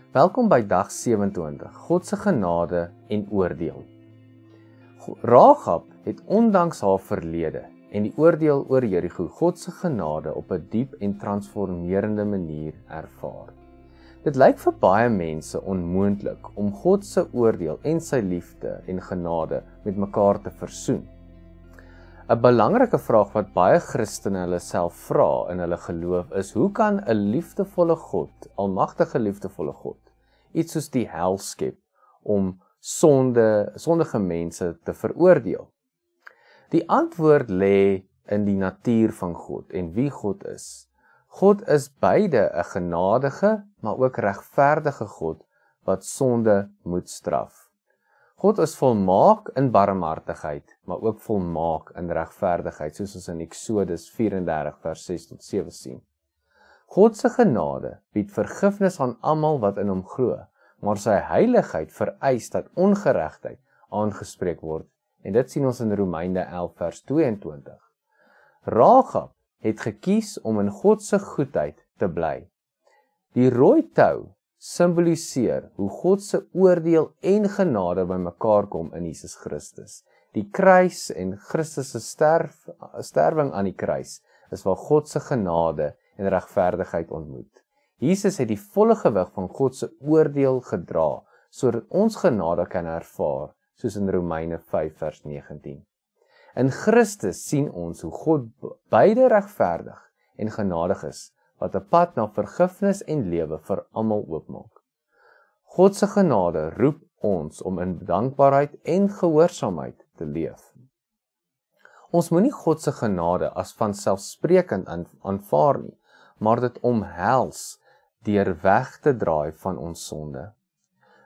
Welkom by dag 27, God se genade en oordeel. Rahab het ondanks haar verlede en die oordeel oor Jerigo God se genade op 'n diep en transformerende manier ervaar. Dit lyk vir baie mense onmoontlik om God se oordeel en sy liefde en genade met mekaar te versoen. 'n Belangrike vraag wat baie Christene hulle self vra in hulle geloof is: hoe kan 'n liefdevolle God, almagtige liefdevolle God, iets soos die hel skep om sondige mense te veroordeel? Die antwoord lê in die natuur van God en wie God is. God is beide 'n genadige, maar ook regverdige God wat sonde moet straf. God is volmaak in barmhartigheid, maar ook volmaak in regverdigheid, soos ons in Eksodus 34 vers 6 tot 7 sien. God se genade bied vergifnis aan almal wat in hom glo, maar sy heiligheid vereis dat ongeregtigheid aangespreek word, en dit sien ons in Romeine 11 vers 22. Rahab het gekies om in God se goedheid te bly. Die rooi tou simboliseer hoe God se oordeel en genade bymekaar kom in Jesus Christus. Die kruis en Christus se sterwing aan die kruis is waar God se genade en regverdigheid ontmoet. Jesus het die volle gewig van God se oordeel gedra, sodat ons genade kan ervaar, soos in Romeine 5 vers 19. In Christus sien ons hoe God beide regverdig en genadig is, wat 'n pad na vergifnis en lewe vir almal oopmaak. God se genade roep ons om in dankbaarheid en gehoorsaamheid te leef. Ons moenie God se genade as vanselfsprekend aanvaar nie, maar dit omhels deur weg te draai van ons sonde.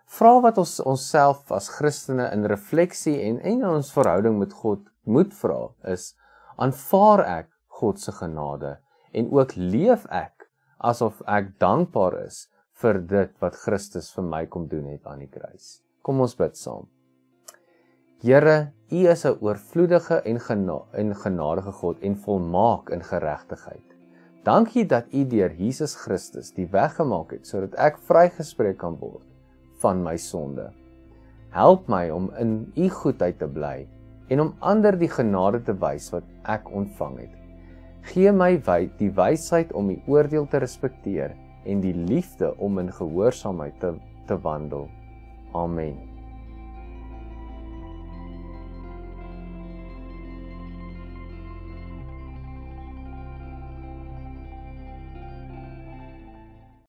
Vra wat ons onsself as Christene in refleksie en in ons verhouding met God moet vra is: aanvaar ek God se genade en ook leef ek asof ek dankbaar is vir dit wat Christus vir my kom doen het aan die kruis? Kom ons bid saam. Here, U is 'n oorvloedige en genadige God en volmaak in geregtigheid. Dankie dat U deur Jesus Christus die weg gemaak het sodat ek vrygespreek kan word van my sonde. Help my om in U goedheid te bly en om ander die genade te wys wat ek ontvang het. Gee my die wysheid om U oordeel te respekteer en die liefde om in gehoorsaamheid te wandel. Amen.